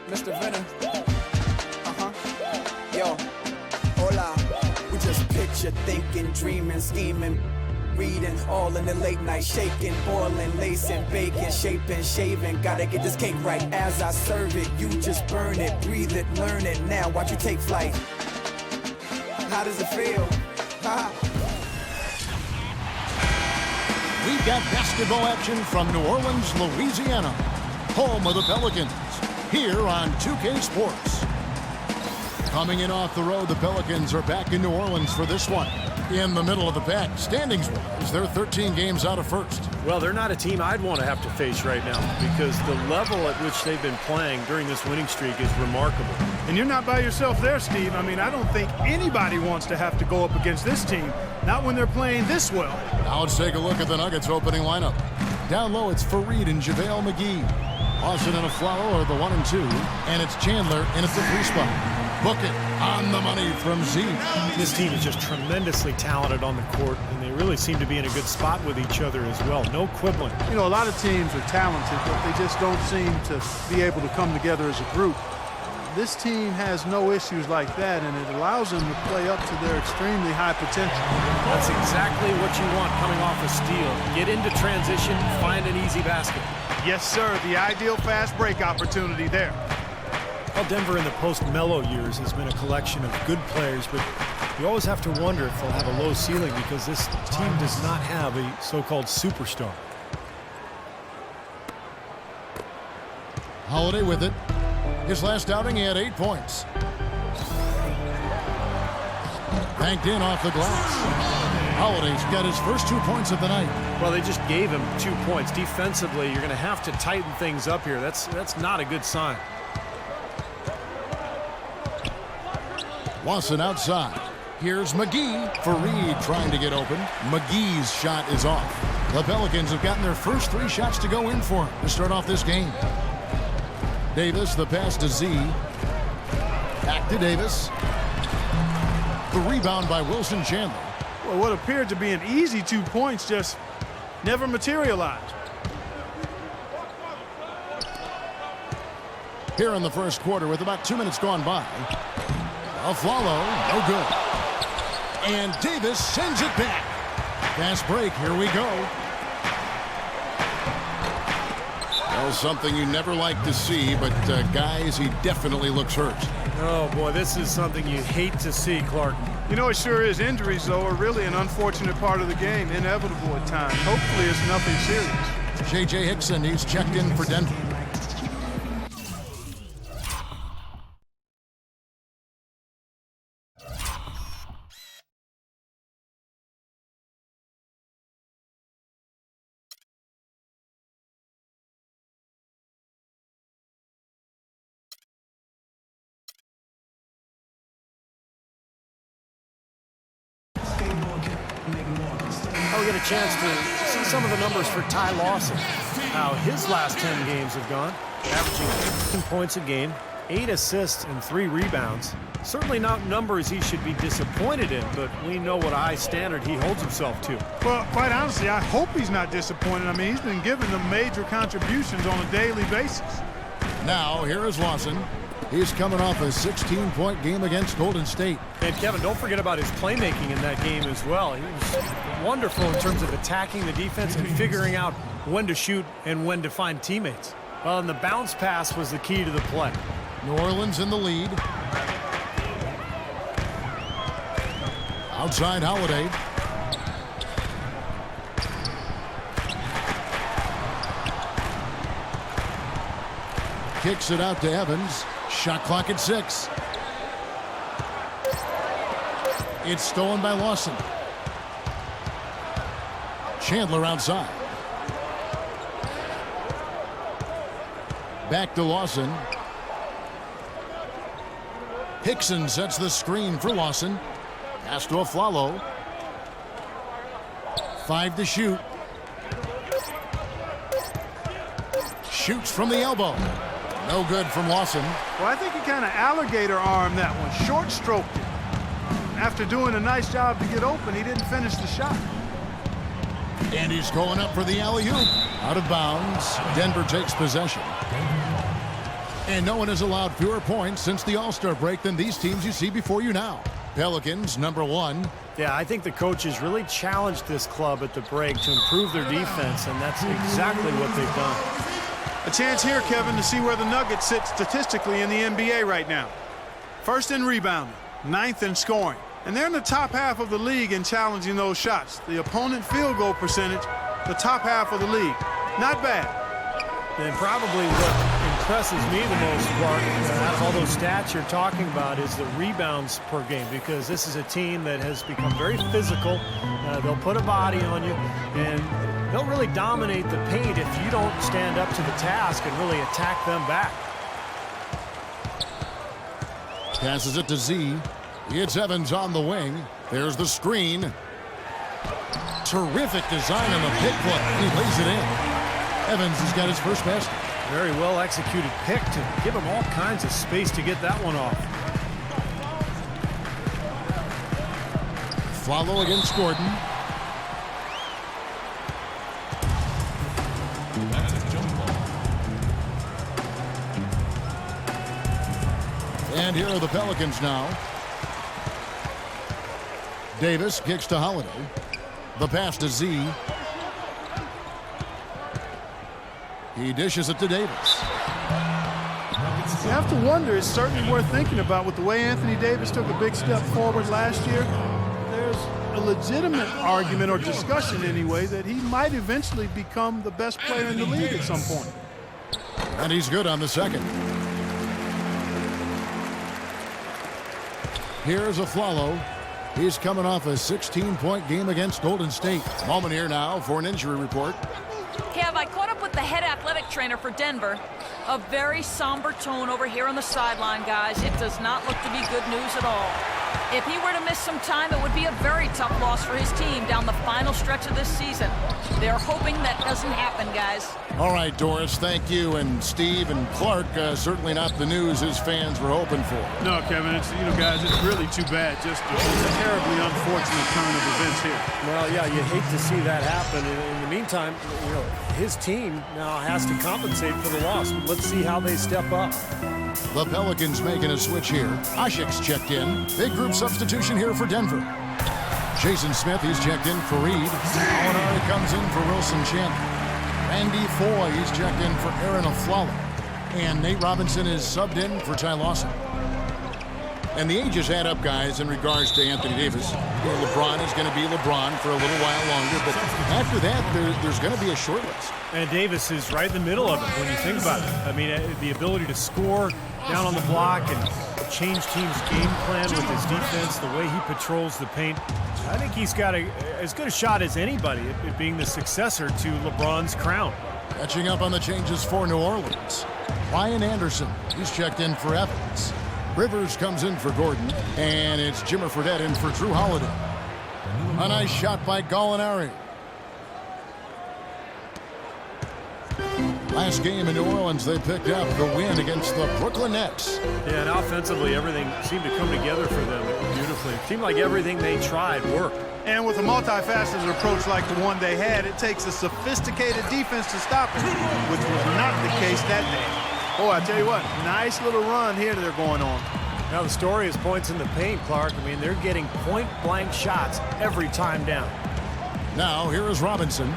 Mr. Venom. Yo, hola. We just picture, thinking, dreaming, scheming, reading, all in the late night, shaking, boiling, lacing, baking, shaping, shaving. Gotta get this cake right as I serve it. You just burn it, breathe it, learn it. Now watch you take flight. How does it feel? We've got basketball action from New Orleans, Louisiana, home of the Pelicans, here on 2K Sports. Coming in off the road, the Pelicans are back in New Orleans for this one. In the middle of the pack, standings-wise, they're 13 games out of first. Well, they're not a team I'd want to have to face right now because the level at which they've been playing during this winning streak is remarkable. And you're not by yourself there, Steve. I mean, I don't think anybody wants to have to go up against this team, not when they're playing this well. Now let's take a look at the Nuggets opening lineup. Down low, it's Fareed and JaVale McGee. Lawson and Aflalo are the 1 and 2, and it's Chandler in at the 3 spot. Book it on the money from Z. This team is just tremendously talented on the court, and they really seem to be in a good spot with each other as well. No quibbling. You know, a lot of teams are talented, but they just don't seem to be able to come together as a group. This team has no issues like that, and it allows them to play up to their extremely high potential. That's exactly what you want coming off a steal. Get into transition, find an easy basket. Yes, sir. The ideal fast break opportunity there. Well, Denver in the post-Melo years has been a collection of good players, but you always have to wonder if they'll have a low ceiling because this team does not have a so-called superstar. Holiday with it. His last outing, he had 8 points. Banked in off the glass. Holiday's got his first 2 points of the night. Well, they just gave him 2 points. Defensively, you're going to have to tighten things up here. That's not a good sign. Lawson outside. Here's McGee. Fareed trying to get open. McGee's shot is off. The Pelicans have gotten their first 3 shots to go in for him to start off this game. Davis, the pass to Z. Back to Davis. The rebound by Wilson Chandler. Well, what appeared to be an easy 2 points just never materialized. Here in the first quarter with about 2 minutes gone by. Aflalo, no good. And Davis sends it back. Fast break, here we go. Well, something you never like to see, but guys, he definitely looks hurt. Oh, boy, this is something you hate to see, Clark. You know, it sure is. Injuries, though, are really an unfortunate part of the game, inevitable at times. Hopefully it's nothing serious. J.J. Hickson, he's checked in for Denver. We get a chance to see some of the numbers for Ty Lawson. How his last 10 games have gone, averaging 15 points a game, 8 assists and 3 rebounds. Certainly not numbers he should be disappointed in, but we know what a high standard he holds himself to. Well, quite honestly, I hope he's not disappointed. I mean, he's been giving them major contributions on a daily basis. Now, here is Lawson. He's coming off a 16-point game against Golden State. And Kevin, don't forget about his playmaking in that game as well. He was wonderful in terms of attacking the defense and figuring out when to shoot and when to find teammates. Well, and the bounce pass was the key to the play. New Orleans in the lead. Outside Holiday. Kicks it out to Evans. Shot clock at 6. It's stolen by Lawson. Chandler outside. Back to Lawson. Hickson sets the screen for Lawson. Pass to Aflalo. 5 to shoot. Shoots from the elbow. No good from Lawson. Well, I think he kind of alligator armed that one, short stroked it. After doing a nice job to get open, he didn't finish the shot. And he's going up for the alley-oop. Out of bounds. Denver takes possession. And no one has allowed fewer points since the All-Star break than these teams you see before you now. Pelicans, #1. Yeah, I think the coaches really challenged this club at the break to improve their defense, and that's exactly what they've done. A chance here, Kevin, to see where the Nuggets sit statistically in the NBA right now. First in rebounding, 9th in scoring. And they're in the top half of the league in challenging those shots. The opponent field goal percentage, the top half of the league. Not bad. And probably what impresses me the most, Clark, out of all those stats you're talking about, is the rebounds per game, because this is a team that has become very physical. They'll put a body on you, and they'll really dominate the paint if you don't stand up to the task and really attack them back. Passes it to Z. It's Evans on the wing. There's the screen. Terrific design on the pick play. He lays it in. Evans has got his first basket. Very well executed pick to give him all kinds of space to get that one off. Follow against Gordon. And here are the Pelicans now. Davis kicks to Holiday. The pass to Z. He dishes it to Davis. You have to wonder, it's certainly worth thinking about with the way Anthony Davis took a big step forward last year. There's a legitimate argument or discussion anyway that he might eventually become the best player in the league at some point. And he's good on the second. Here's Aflalo. He's coming off a 16-point game against Golden State. Moment here now for an injury report. Kev, I caught up with the head athletic trainer for Denver. A very somber tone over here on the sideline, guys. It does not look to be good news at all. If he were to miss some time, it would be a very tough loss for his team down the final stretch of this season. They're hoping that doesn't happen, guys. All right, Doris, thank you. And Steve and Clark, certainly not the news his fans were hoping for. No, Kevin, it's, guys, it's really too bad. Just a terribly unfortunate turn of events here. Well, yeah, you hate to see that happen. In the meantime, his team now has to compensate for the loss. Let's see how they step up. The Pelicans making a switch here. Ashik's checked in. Big group substitution here for Denver. Jason Smith, he's checked in for Reed. Molinari comes in for Wilson Chandler. Randy Foy, he's checked in for Aaron Aflalo. And Nate Robinson is subbed in for Ty Lawson. And the ages add up, guys, in regards to Anthony Davis. LeBron is going to be LeBron for a little while longer, but after that, there's going to be a short list. And Davis is right in the middle of it when you think about it. I mean, the ability to score down on the block and change teams' game plan with his defense, the way he patrols the paint. I think he's got as good a shot as anybody at being the successor to LeBron's crown. Catching up on the changes for New Orleans. Ryan Anderson, he's checked in for Evans. Rivers comes in for Gordon, and it's Jimmer Fredette in for Drew Holiday. A nice shot by Gallinari. Last game in New Orleans, they picked up the win against the Brooklyn Nets. Yeah, and offensively, everything seemed to come together for them beautifully. It seemed like everything they tried worked. And with a multifaceted approach like the one they had, it takes a sophisticated defense to stop it, which was not the case that day. Oh, I tell you what, nice little run here they're going on. Now the story is points in the paint, Clark. I mean, they're getting point-blank shots every time down. Now, here is Robinson.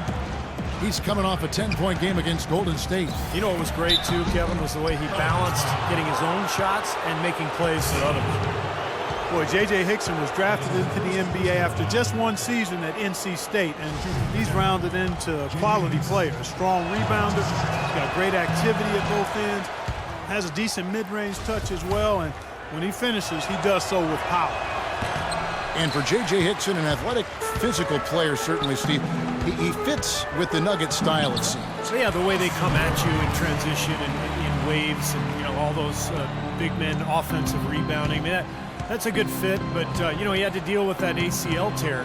He's coming off a 10-point game against Golden State. You know what was great, too, Kevin, was the way he balanced getting his own shots and making plays for others. Boy, J.J. Hickson was drafted into the NBA after just one season at NC State, and he's rounded into quality player. A strong rebounder, he's got great activity at both ends, has a decent mid-range touch as well, and when he finishes, he does so with power. And for J.J. Hickson, an athletic, physical player, certainly, Steve, he fits with the Nugget style, it seems. So, yeah, the way they come at you in transition and in waves and, all those big men offensive rebounding. I mean, that's a good fit, but, he had to deal with that ACL tear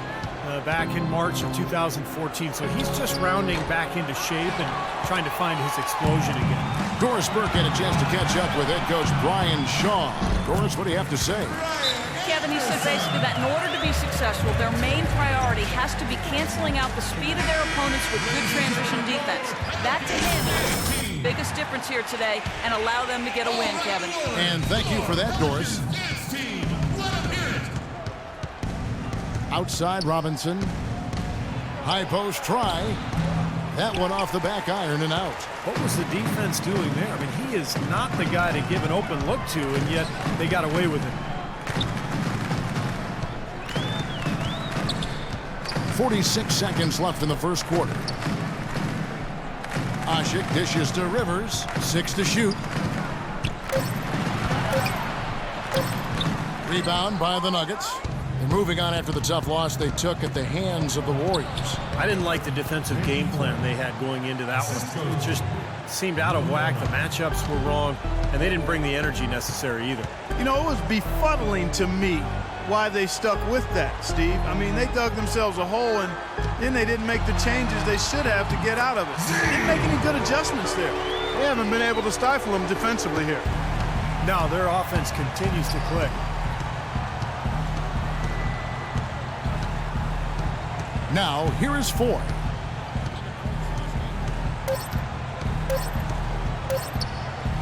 back in March of 2014. So he's just rounding back into shape and trying to find his explosion again. Doris Burke had a chance to catch up with head coach Brian Shaw. Doris, what do you have to say? Kevin, he said basically that in order to be successful, their main priority has to be canceling out the speed of their opponents with good transition defense. That to him biggest difference here today and allow them to get a win, Kevin. And thank you for that, Doris. Outside Robinson. High post try. That one off the back iron and out. What was the defense doing there? I mean, he is not the guy to give an open look to, and yet they got away with it. 46 seconds left in the first quarter. Ashik dishes to Rivers. 6 to shoot. Rebound by the Nuggets. They're moving on after the tough loss they took at the hands of the Warriors. I didn't like the defensive game plan they had going into that one. It just seemed out of whack. The matchups were wrong, and they didn't bring the energy necessary either. You know, it was befuddling to me why they stuck with that, Steve. I mean, they dug themselves a hole, and then they didn't make the changes they should have to get out of it. They didn't make any good adjustments there. They haven't been able to stifle them defensively here. No, their offense continues to click. Now, here is Ford.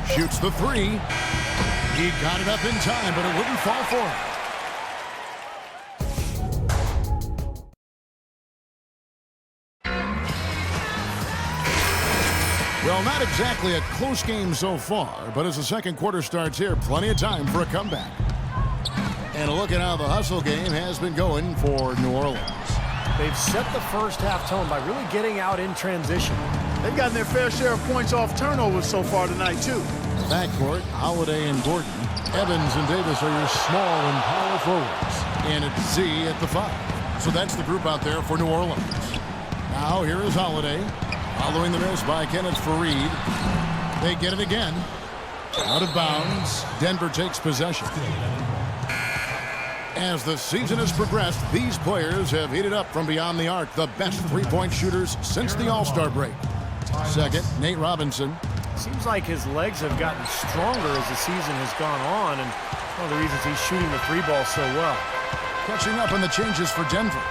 Shoots the 3. He got it up in time, but it wouldn't fall for him. Well, not exactly a close game so far, but as the second quarter starts here, plenty of time for a comeback. And a look at how the hustle game has been going for New Orleans. They've set the first half tone by really getting out in transition. They've gotten their fair share of points off turnovers so far tonight, too. Backcourt, Holiday and Gordon. Evans and Davis are your small and power forwards. And it's Z at the 5. So that's the group out there for New Orleans. Now here is Holiday. Following the miss by Kenneth Faried. They get it again. Out of bounds. Denver takes possession. As the season has progressed, these players have heated up from beyond the arc, the best three-point shooters since the All-Star break. Second, Nate Robinson. Seems like his legs have gotten stronger as the season has gone on, and one of the reasons he's shooting the 3 ball so well. Catching up on the changes for Denver.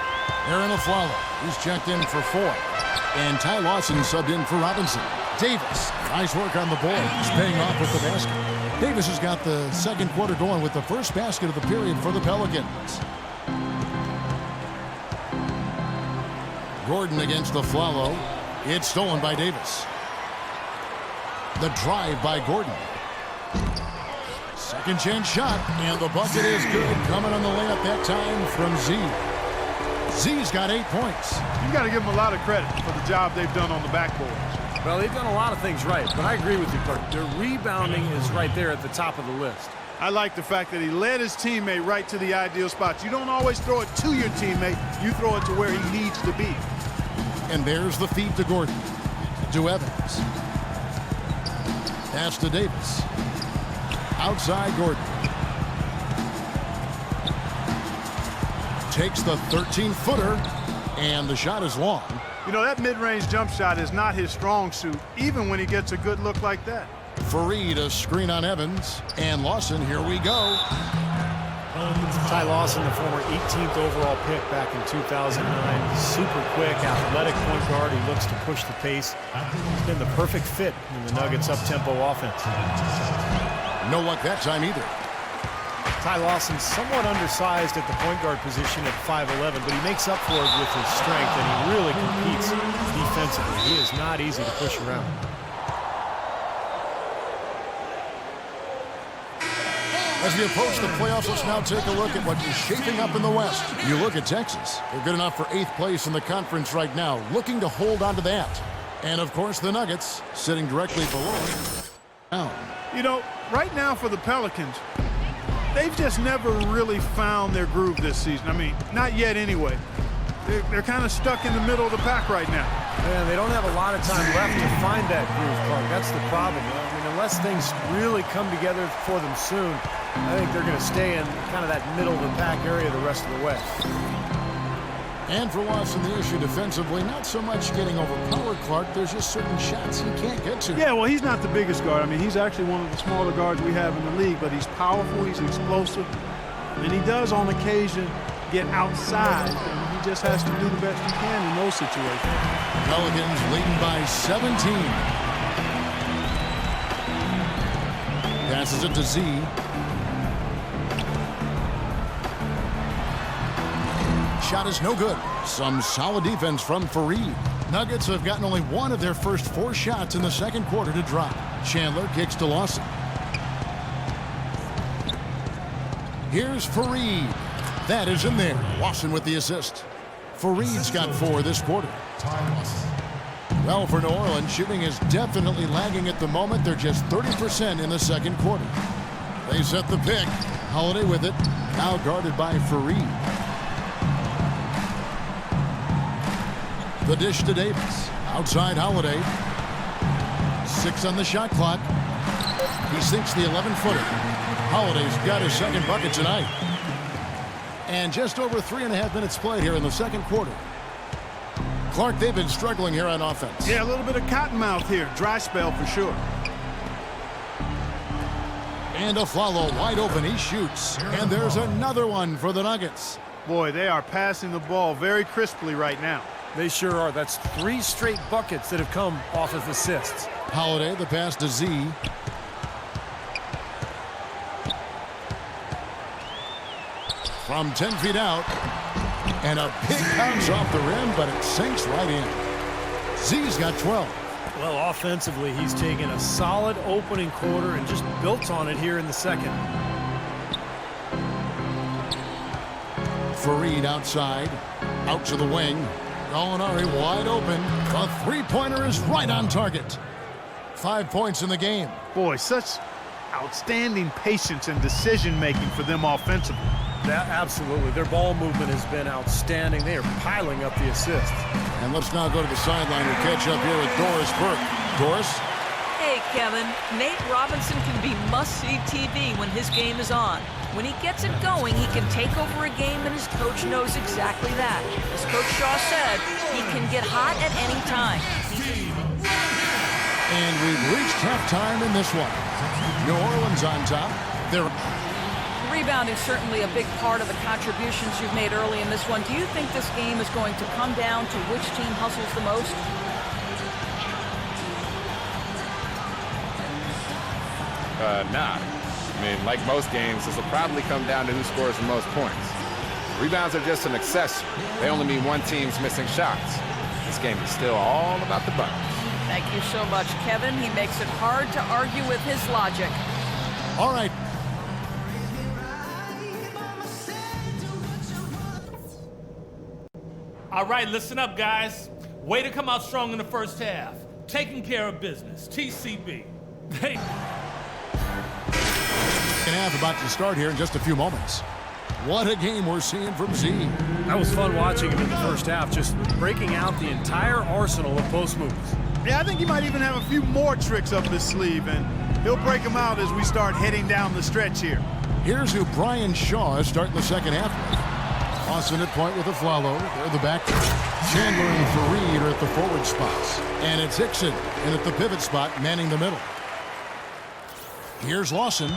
Aaron Aflalo, he's checked in for 4. And Ty Lawson subbed in for Robinson. Davis, nice work on the board. He's paying off with the basket. Davis has got the second quarter going with the first basket of the period for the Pelicans. Gordon against Aflalo. It's stolen by Davis. The drive by Gordon. Second chance shot, and the bucket is good. Coming on the layup that time from Z. Z's got 8 points. You got to give them a lot of credit for the job they've done on the backboard. Well, they've done a lot of things right, but I agree with you, Clark. Their rebounding is right there at the top of the list. I like the fact that he led his teammate right to the ideal spots. You don't always throw it to your teammate. You throw it to where he needs to be. And there's the feed to Gordon. To Evans. Pass to Davis. Outside Gordon. Takes the 13-footer, and the shot is long. You know, that mid-range jump shot is not his strong suit, even when he gets a good look like that. Faried, a screen on Evans. And Lawson, here we go. Ty Lawson, the former 18th overall pick back in 2009. Super quick, athletic point guard. He looks to push the pace. He's been the perfect fit in the Nuggets' up-tempo offense. No luck that time either. Ty Lawson somewhat undersized at the point guard position at 5'11", but he makes up for it with his strength, and he really competes defensively. He is not easy to push around. As we approach the playoffs, let's now take a look at what is shaping up in the West. You look at Texas. They're good enough for 8th place in the conference right now, looking to hold on to that. And, of course, the Nuggets sitting directly below. Now, you know, right now for the Pelicans, they've just never really found their groove this season. I mean, not yet anyway. They're kind of stuck in the middle of the pack right now. Man, they don't have a lot of time left to find that groove, Clark. That's the problem. I mean, unless things really come together for them soon, I think they're going to stay in kind of that middle of the pack area the rest of the way. and for Watson, the issue defensively, not so much getting overpowered, Clark. There's just certain shots he can't get to. Yeah, well, he's not the biggest guard. I mean, he's actually one of the smaller guards we have in the league, but he's powerful, he's explosive, and he does on occasion get outside, and he just has to do the best he can in those situations. Pelicans leading by 17. Passes it to Z. Shot is no good. Some solid defense from Fareed. Nuggets have gotten only one of their first 4 shots in the second quarter to drop. Chandler kicks to Lawson. Here's Fareed. That is in there. Lawson with the assist. Fareed's got 4 this quarter. Well, for New Orleans, shooting is definitely lagging at the moment. They're just 30% in the second quarter. They set the pick. Holiday with it. Now guarded by Fareed. The dish to Davis. Outside Holiday. 6 on the shot clock. He sinks the 11-footer. Holiday's got his second bucket tonight. And just over 3.5 minutes played here in the second quarter. Clark, they've been struggling here on offense. Yeah, a little bit of cottonmouth here. Dry spell for sure. And Aflalo wide open. He shoots. And there's another one for the Nuggets. Boy, they are passing the ball very crisply right now. They sure are. That's 3 straight buckets that have come off of assists. Holiday, the pass to Z. From 10 feet out. And a big bounce off the rim, but it sinks right in. Z's got 12. Well, offensively, he's taken a solid opening quarter and just built on it here in the second. Fareed outside. Out to the wing. Gallinari wide open. A three-pointer is right on target. 5 points in the game. Boy, such outstanding patience and decision-making for them offensively. Absolutely. Their ball movement has been outstanding. They are piling up the assists. And let's now go to the sideline and catch up here with Doris Burke. Doris? Hey, Kevin. Nate Robinson can be must-see TV when his game is on. When he gets it going, he can take over a game, and his coach knows exactly that. As Coach Shaw said, he can get hot at any time. And we've reached halftime in this one. New Orleans on top. Rebounding certainly a big part of the contributions you've made early in this one. Do you think this game is going to come down to which team hustles the most? Nah. I mean, like most games, this will probably come down to who scores the most points. Rebounds are just an accessory. They only mean one team's missing shots. This game is still all about the buckets. Thank you so much, Kevin. He makes it hard to argue with his logic. All right. All right, listen up, guys. Way to come out strong in the first half. Taking care of business. TCB. Hey. Second half about to start here in just a few moments. What a game we're seeing from Z. That was fun watching him in the first half, just breaking out the entire arsenal of post moves. Yeah, I think he might even have a few more tricks up his sleeve, and he'll break them out as we start heading down the stretch here. Here's who Brian Shaw is starting the second half with. Lawson at point with Aflalo. They're the back. Chandler and Fareed are at the forward spots. And it's Hickson in at the pivot spot, manning the middle. Here's Lawson.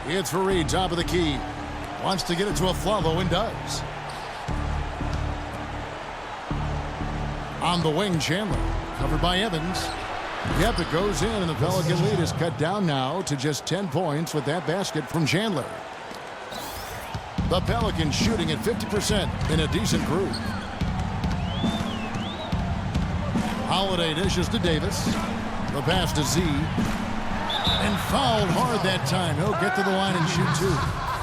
It's Fareed, top of the key. Wants to get it to Aflalo and does. On the wing, Chandler. Covered by Evans. Yep, it goes in, and the Pelican lead is cut down now to just 10 points with that basket from Chandler. The Pelicans shooting at 50% in a decent groove. Holiday dishes to Davis. The pass to Z. And fouled hard that time. He'll get to the line and shoot two.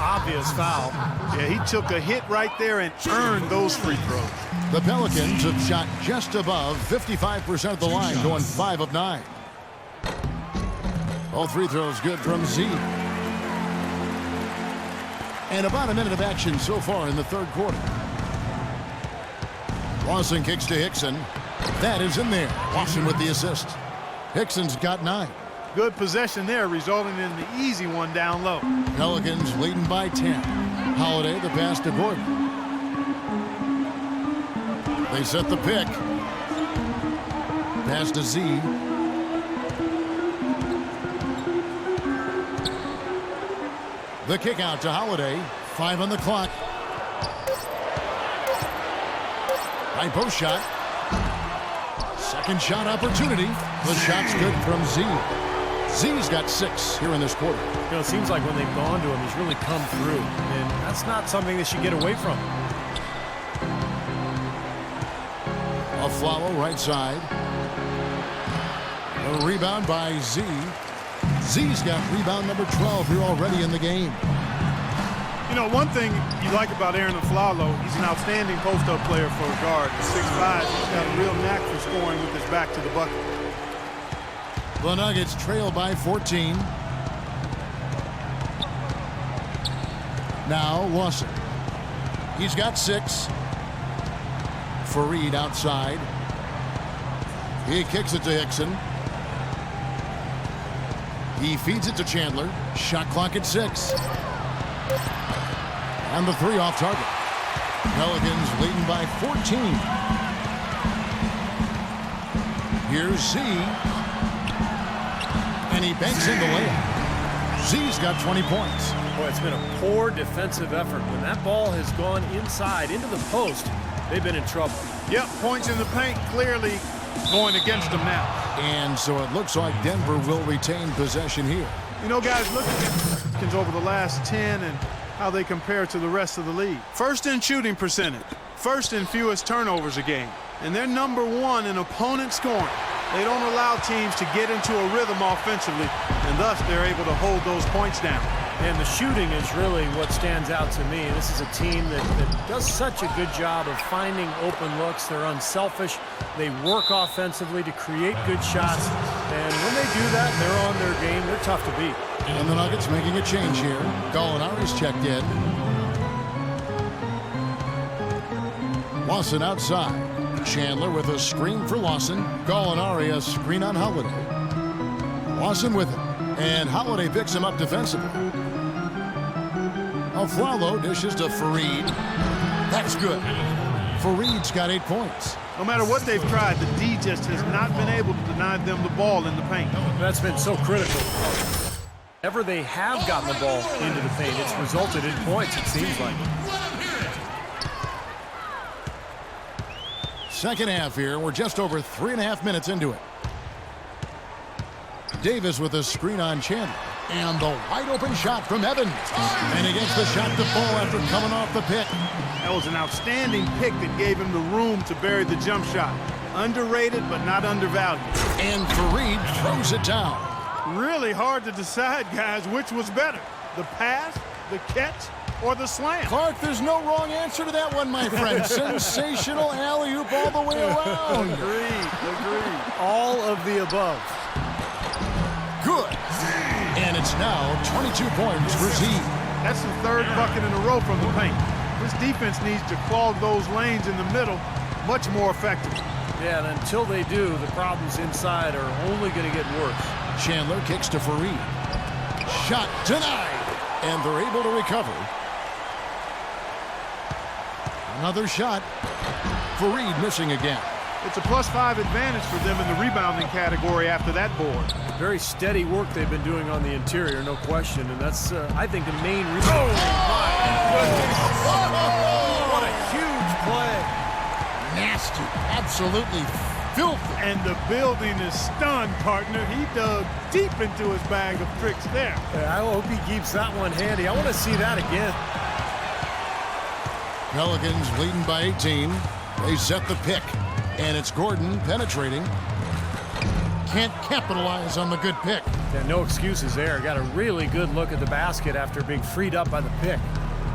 Obvious foul. Yeah, he took a hit right there and earned those free throws. The Pelicans have shot just above 55% of the line, going 5 of 9. All free throws good from Z. And about a minute of action so far in the third quarter. Lawson kicks to Hickson. That is in there. Lawson with the assist. Hickson's got 9. Good possession there, resulting in the easy one down low. Pelicans leading by 10. Holiday, the pass to Gordon. They set the pick. Pass to Z. The kick out to Holiday. 5 on the clock. High post shot. Second shot opportunity. The shot's good from Z. Z's got 6 here in this quarter. You know, it seems like when they've gone to him, he's really come through. And that's not something they should get away from. Aflalo right side. A rebound by Z. Z's got rebound number 12 here already in the game. You know, one thing you like about Aaron Aflalo, he's an outstanding post-up player for a guard. At 6'5", he's got a real knack for scoring with his back to the bucket. The Nuggets trail by 14. Now Lawson. He's got 6. Fareed outside. He kicks it to Hickson. He feeds it to Chandler. Shot clock at 6. And the 3 off target. Pelicans leading by 14. Here's Z. And he banks in the layup. Z's got 20 points. Boy, it's been a poor defensive effort. When that ball has gone inside into the post, they've been in trouble. Yep, points in the paint clearly going against them now. And so it looks like Denver will retain possession here. You know, guys, look at the Pelicans over the last 10 and how they compare to the rest of the league. First in shooting percentage, first in fewest turnovers a game, and they're number 1 in opponent scoring. They don't allow teams to get into a rhythm offensively, and thus they're able to hold those points down. And the shooting is really what stands out to me. This is a team that does such a good job of finding open looks. They're unselfish. They work offensively to create good shots. And when they do that, they're on their game. They're tough to beat. And the Nuggets making a change here. Gallinari's checked in. Lawson outside. Chandler with a screen for Lawson. Gallinari a screen on Holiday. Lawson with it. And Holiday picks him up defensively. Aflalo dishes to Fareed. That's good. Fareed's got 8 points. No matter what they've tried, the D just has not been able to deny them the ball in the paint. That's been so critical. Whenever they have gotten the ball into the paint, it's resulted in points, it seems like. Second half here. We're just over 3.5 minutes into it. Davis with a screen on Chandler. And the wide open shot from Evans. And he gets the shot to fall after coming off the pick. That was an outstanding pick that gave him the room to bury the jump shot. Underrated, but not undervalued. And Fareed throws it down. Really hard to decide, guys, which was better. The pass, the catch, or the slam. Clark, there's no wrong answer to that one, my friend. Sensational alley-oop all the way around. Agreed. All of the above. Good. And it's now 22 points for Z. That's the 3rd bucket in a row from the paint. This defense needs to clog those lanes in the middle much more effectively. Yeah, and until they do, the problems inside are only going to get worse. Chandler kicks to Fareed. Shot denied. And they're able to recover. Another shot. Fareed missing again. It's a +5 advantage for them in the rebounding category after that board. Very steady work they've been doing on the interior, no question. And that's, I think, the main reason. Oh, my goodness. What a huge play. Nasty. Absolutely filthy. And the building is stunned, partner. He dug deep into his bag of tricks there. I hope he keeps that one handy. I want to see that again. Pelicans leading by 18. They set the pick. And it's Gordon penetrating. Can't capitalize on the good pick. Yeah, no excuses there. Got a really good look at the basket after being freed up by the pick.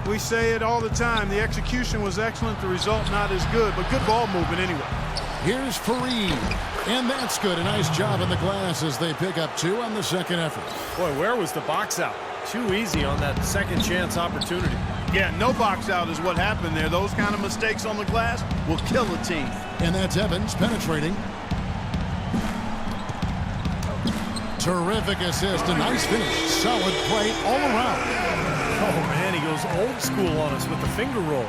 We say it all the time. The execution was excellent. The result not as good, but good ball movement anyway. Here's Fareed. And that's good. A nice job in the glass as they pick up 2 on the second effort. Boy, where was the box out? Too easy on that second chance opportunity. Yeah, no box out is what happened there. Those kind of mistakes on the glass will kill a team. And that's Evans penetrating. Terrific assist. A nice finish. Solid play all around. Oh, man, he goes old school on us with the finger roll.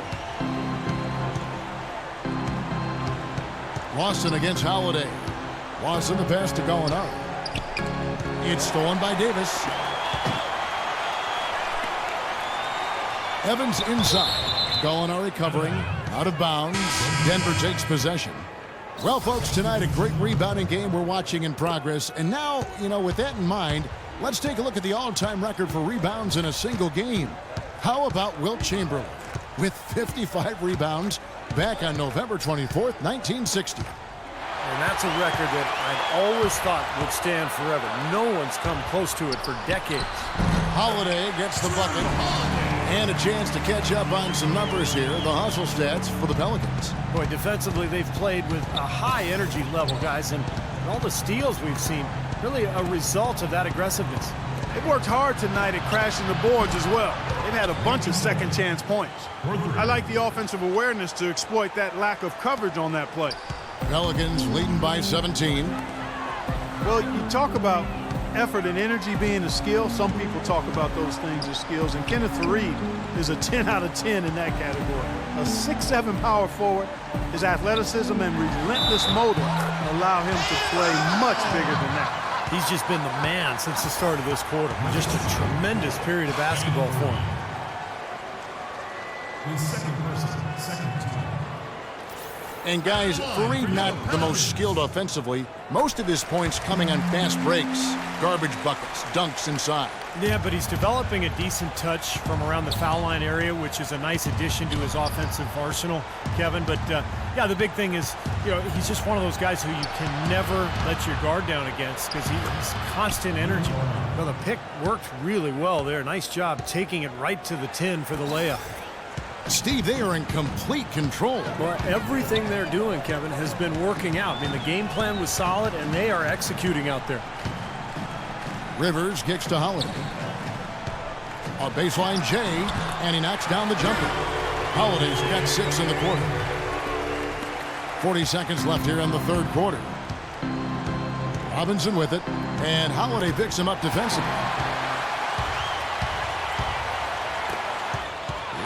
Lawson against Holiday. Lawson the pass to Gallinari. It's stolen by Davis. Evans inside. Gallinari covering. Out of bounds. Denver takes possession. Well, folks, tonight a great rebounding game we're watching in progress. And now, with that in mind, let's take a look at the all-time record for rebounds in a single game. How about Wilt Chamberlain with 55 rebounds back on November 24th, 1960. And that's a record that I've always thought would stand forever. No one's come close to it for decades. Holiday gets the bucket. And a chance to catch up on some numbers here. The hustle stats for the Pelicans. Boy, defensively, they've played with a high energy level, guys. And all the steals we've seen, really a result of that aggressiveness. They worked hard tonight at crashing the boards as well. They've had a bunch of second chance points. I like the offensive awareness to exploit that lack of coverage on that play. Pelicans leading by 17. Well, you talk about effort and energy being a skill. Some people talk about those things as skills. And Kenneth Faried is a 10 out of 10 in that category. A 6'7" power forward. His athleticism and relentless motor allow him to play much bigger than that. He's just been the man since the start of this quarter. Just a tremendous period of basketball for him. And guys, Faried not the most skilled offensively. Most of his points coming on fast breaks, garbage buckets, dunks inside. Yeah, but he's developing a decent touch from around the foul line area, which is a nice addition to his offensive arsenal, Kevin. But, yeah, the big thing is, he's just one of those guys who you can never let your guard down against because he's constant energy. Well, the pick worked really well there. Nice job taking it right to the 10 for the layup. Steve, they are in complete control. Well, everything they're doing, Kevin, has been working out. I mean, the game plan was solid, and they are executing out there. Rivers kicks to Holiday. A baseline J, and he knocks down the jumper. Holiday's got 6 in the quarter. 40 seconds left here in the third quarter. Robinson with it, and Holiday picks him up defensively.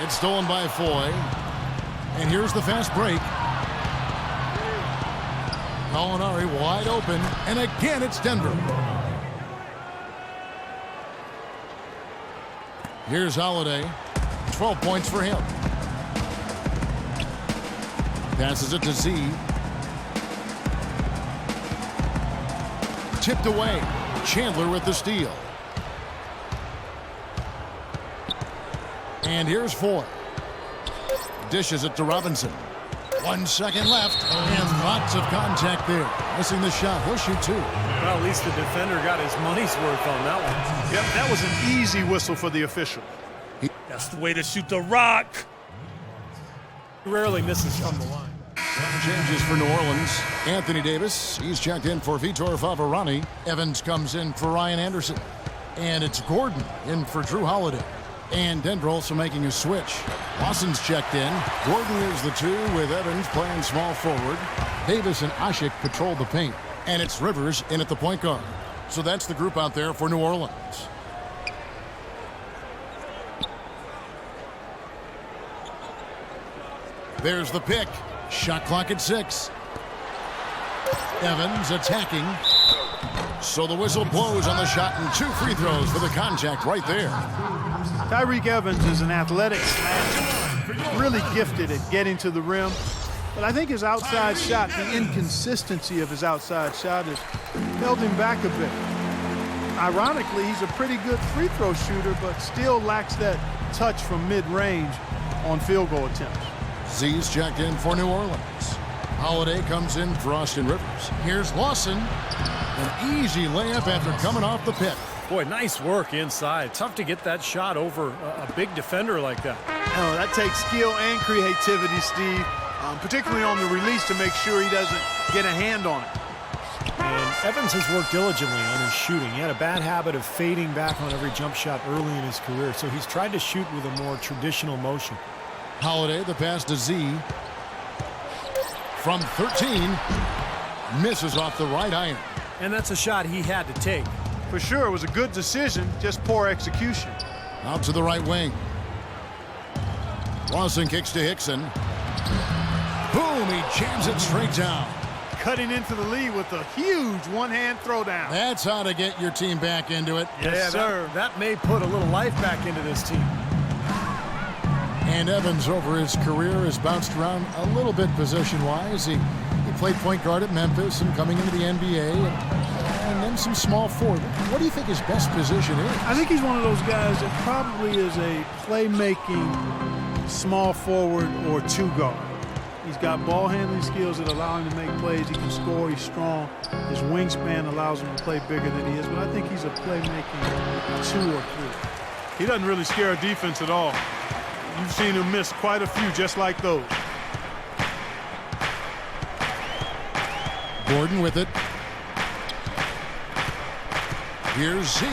It's stolen by Foy. And here's the fast break. Molinari wide open. And again, it's Denver. Here's Holiday. 12 points for him. Passes it to Z. Tipped away. Chandler with the steal. And here's Foy. Dishes it to Robinson. 1 second left, and lots of contact there. Missing the shot. He'll shoot 2. Well, at least the defender got his money's worth on that one. Yep, that was an easy whistle for the official. That's the way to shoot the rock. He rarely misses from the line. Changes for New Orleans. Anthony Davis, he's checked in for Vitor Favarani. Evans comes in for Ryan Anderson. And it's Gordon in for Drew Holiday. And Denver also making a switch. Lawson's checked in. Gordon is the 2 with Evans playing small forward. Davis and Ashik patrol the paint. And it's Rivers in at the point guard. So that's the group out there for New Orleans. There's the pick. Shot clock at 6. Evans attacking. So the whistle blows on the shot and 2 free throws for the contact right there. Tyreke Evans is an athletic smasher, really gifted at getting to the rim. But I think his outside shot, the inconsistency of his outside shot has held him back a bit. Ironically, he's a pretty good free throw shooter, but still lacks that touch from mid-range on field goal attempts. Z's checked in for New Orleans. Holiday comes in for Austin Rivers. Here's Lawson. An easy layup after coming off the pick. Boy, nice work inside. Tough to get that shot over a big defender like that. Oh, that takes skill and creativity, Steve, particularly on the release to make sure he doesn't get a hand on it. And Evans has worked diligently on his shooting. He had a bad habit of fading back on every jump shot early in his career, so he's tried to shoot with a more traditional motion. Holiday, the pass to Z. From 13, misses off the right iron. And that's a shot he had to take. For sure, it was a good decision, just poor execution. Out to the right wing. Lawson kicks to Hickson. Boom, he jams it straight down. Cutting into the lead with a huge one-hand throwdown. That's how to get your team back into it. Yes, sir. That may put a little life back into this team. And Evans, over his career, has bounced around a little bit position-wise. He played point guard at Memphis and coming into the NBA, and then some small forward. What do you think his best position is? I think he's one of those guys that probably is a playmaking small forward or two guard. He's got ball handling skills that allow him to make plays. He can score. He's strong. His wingspan allows him to play bigger than he is, but I think he's a playmaking 2 or 3. He doesn't really scare a defense at all. You've seen him miss quite a few just like those. Gordon with it. Here's Z.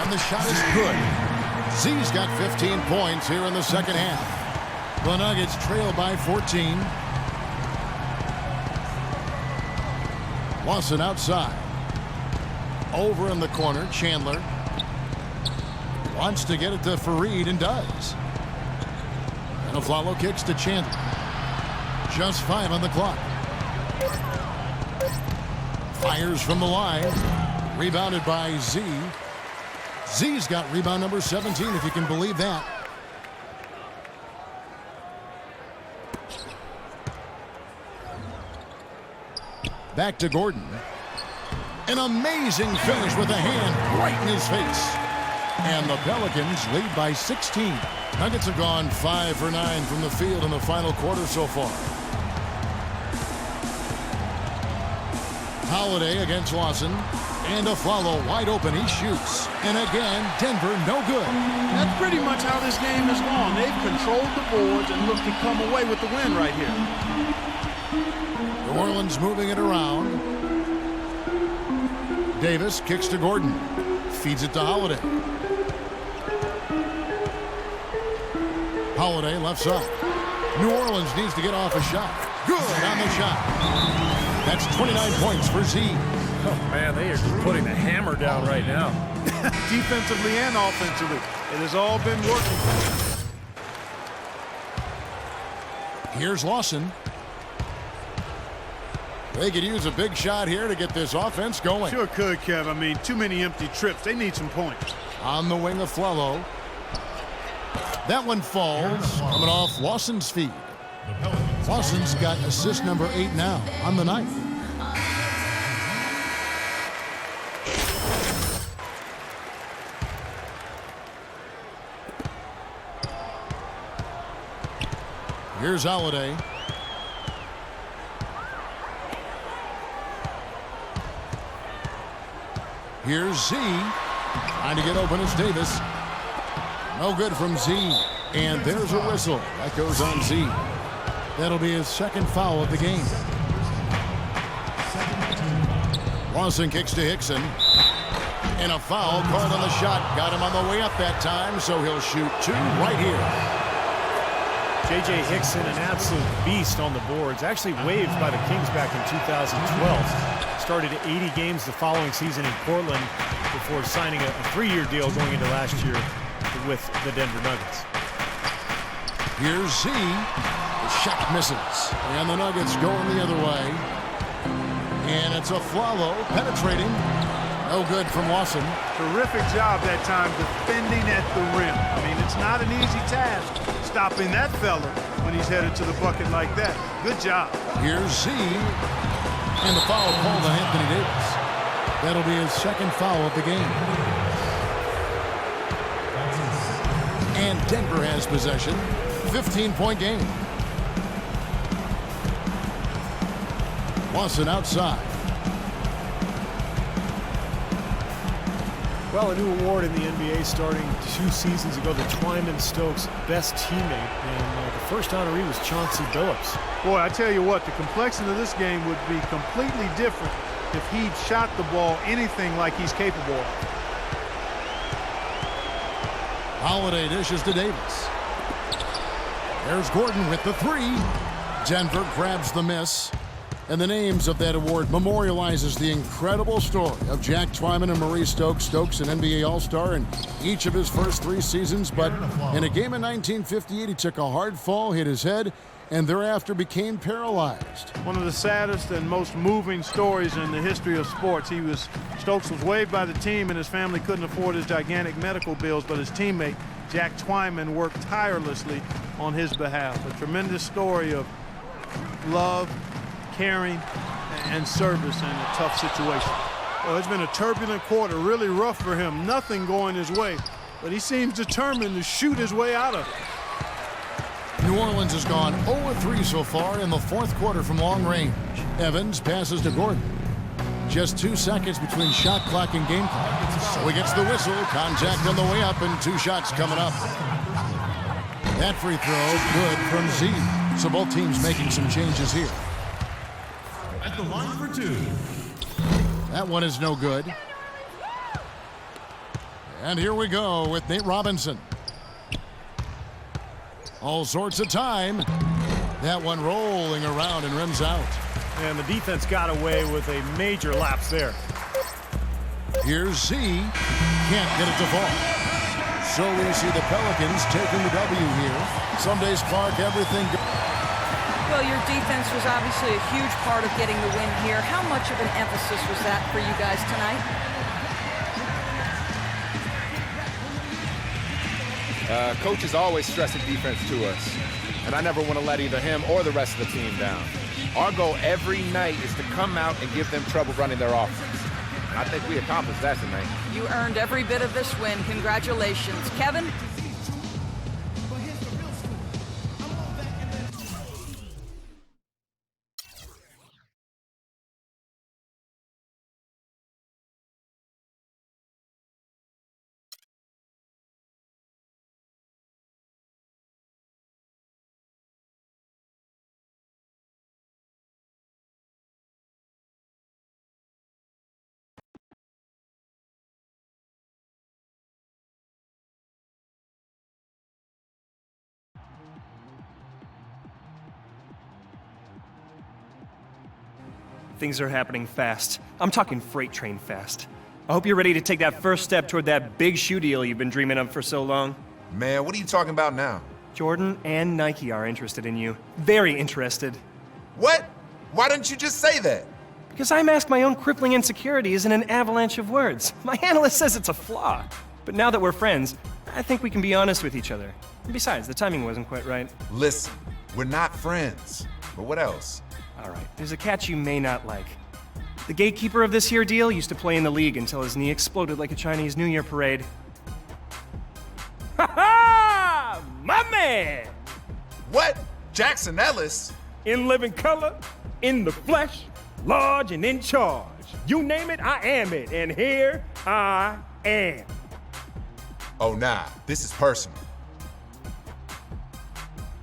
And the shot is good. Z's got 15 points here in the second half. The Nuggets trail by 14. Lawson outside. Over in the corner, Chandler. Wants to get it to Fareed and does. And Aflalo kicks to Chandler. Just 5 on the clock. Fires from the line. Rebounded by Z. Z's got rebound number 17, if you can believe that. Back to Gordon. An amazing finish with a hand right in his face. And the Pelicans lead by 16. Nuggets have gone 5 for 9 from the field in the final quarter so far. Holiday against Lawson. And Aflalo wide open. He shoots. And again, Denver no good. That's pretty much how this game has gone. They've controlled the boards and looked to come away with the win right here. New Orleans moving it around. Davis kicks to Gordon. Feeds it to Holiday. Holiday left side. New Orleans needs to get off a shot. Good on the shot. That's 29 points for Z. Oh, man, they are just putting the hammer down right now. Defensively and offensively. It has all been working. Here's Lawson. They could use a big shot here to get this offense going. Sure could, Kev. I mean, too many empty trips. They need some points. On the wing of Aflalo. That one falls, coming off Lawson's feed. Lawson's got assist number 8 now on the night. Here's Holiday. Here's Z. Trying to get open is Davis. No good from Z. And there's a whistle. That goes on Z. That'll be his second foul of the game. Lawson kicks to Hickson. And a foul called on the shot. Got him on the way up that time, so he'll shoot 2 right here. J.J. Hickson, an absolute beast on the boards. Actually waived by the Kings back in 2012. Started 80 games the following season in Portland before signing a 3-year deal going into last year with the Denver Nuggets. Here's Z. The shot misses. And the Nuggets going the other way. And it's Aflalo penetrating. No good from Lawson. Terrific job that time defending at the rim. I mean, it's not an easy task stopping that fella when he's headed to the bucket like that. Good job. Here's Z. And the foul called on Anthony Davis. That'll be his second foul of the game. And Denver has possession. 15-point game. Lawson outside. Well, a new award in the NBA starting 2 seasons ago, the Twyman Stokes Best Teammate. And the first honoree was Chauncey Billups. Boy, I tell you what, the complexion of this game would be completely different if he'd shot the ball anything like he's capable of. Holiday dishes to Davis. There's Gordon with the 3. Denver grabs the miss. And the names of that award memorializes the incredible story of Jack Twyman and Maurice Stokes. Stokes, an NBA All-Star in each of his first 3 seasons. But in a game in 1958, he took a hard fall, hit his head, and thereafter became paralyzed. One of the saddest and most moving stories in the history of sports. Stokes was waived by the team, and his family couldn't afford his gigantic medical bills, but his teammate Jack Twyman worked tirelessly on his behalf. A tremendous story of love, caring, and service in a tough situation. Well, it's been a turbulent quarter, really rough for him. Nothing going his way, but he seems determined to shoot his way out of it. New Orleans has gone 0-3 so far in the fourth quarter from long range. Evans passes to Gordon. Just 2 seconds between shot clock and game clock. So he gets the whistle, contact on the way up, and 2 shots coming up. That free throw, good from Z. So both teams making some changes here. At the line for 2. That one is no good. And here we go with Nate Robinson. All sorts of time. That one rolling around and rims out. And the defense got away with a major lapse there. Here's Z. Can't get it to fall. So we see the Pelicans taking the W here. Some days, Clark, everything. Well, your defense was obviously a huge part of getting the win here. How much of an emphasis was that for you guys tonight? Coach is always stressing defense to us, and I never want to let either him or the rest of the team down. Our goal every night is to come out and give them trouble running their offense. And I think we accomplished that tonight. You earned every bit of this win. Congratulations. Kevin? Things are happening fast. I'm talking freight train fast. I hope you're ready to take that first step toward that big shoe deal you've been dreaming of for so long. Man, what are you talking about now? Jordan and Nike are interested in you. Very interested. What? Why didn't you just say that? Because I mask my own crippling insecurities in an avalanche of words. My analyst says it's a flaw. But now that we're friends, I think we can be honest with each other. And besides, the timing wasn't quite right. Listen, we're not friends. But what else? All right, there's a catch you may not like. The gatekeeper of this here deal used to play in the league until his knee exploded like a Chinese New Year parade. Ha ha! My man! What? Jackson Ellis? In living color, in the flesh, large and in charge. You name it, I am it, and here I am. Oh, nah, this is personal.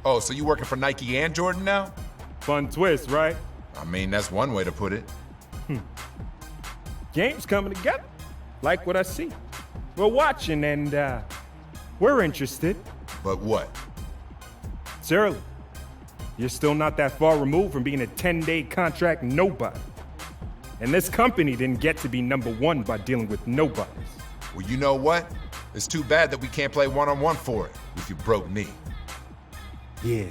Oh, so you working for Nike and Jordan now? Fun twist, right? I mean, that's one way to put it. Game's coming together. Like what I see. We're watching and we're interested. But what? It's early. You're still not that far removed from being a 10-day contract nobody. And this company didn't get to be number one by dealing with nobodies. Well, you know what? It's too bad that we can't play one-on-one for it with your broke knee. Yeah,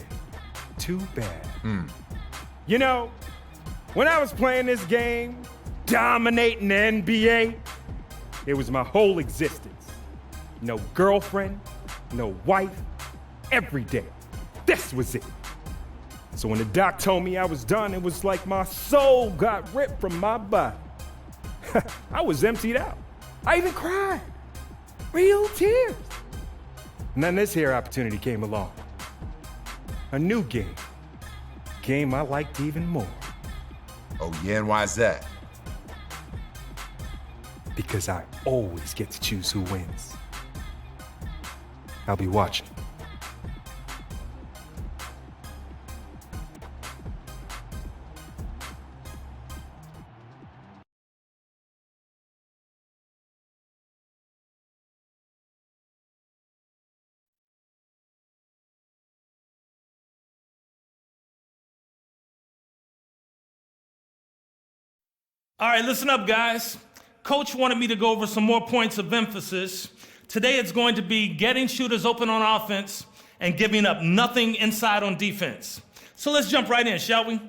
too bad. You know, when I was playing this game, dominating the NBA, it was my whole existence. No girlfriend, no wife, every day. This was it. So when the doc told me I was done, it was like my soul got ripped from my body. I was emptied out. I even cried. Real tears. And then this here opportunity came along. A new game. Game I liked even more. Oh, yeah, and why's that? Because I always get to choose who wins. I'll be watching. All right, listen up, guys. Coach wanted me to go over some more points of emphasis. Today it's going to be getting shooters open on offense and giving up nothing inside on defense. So let's jump right in, shall we?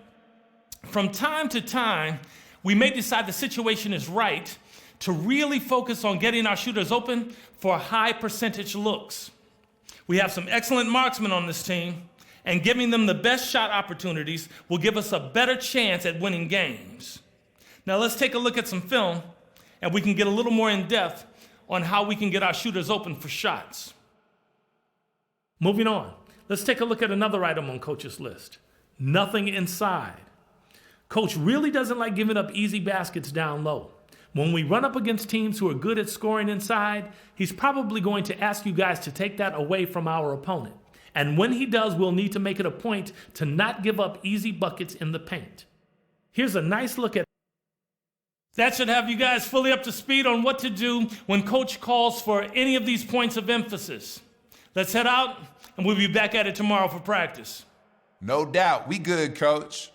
From time to time, we may decide the situation is right to really focus on getting our shooters open for high percentage looks. We have some excellent marksmen on this team, and giving them the best shot opportunities will give us a better chance at winning games. Now let's take a look at some film, and we can get a little more in depth on how we can get our shooters open for shots. Moving on, let's take a look at another item on Coach's list. Nothing inside. Coach really doesn't like giving up easy baskets down low. When we run up against teams who are good at scoring inside, he's probably going to ask you guys to take that away from our opponent. And when he does, we'll need to make it a point to not give up easy buckets in the paint. Here's a nice look at that. Should have you guys fully up to speed on what to do when Coach calls for any of these points of emphasis. Let's head out, and we'll be back at it tomorrow for practice. No doubt. We good, Coach.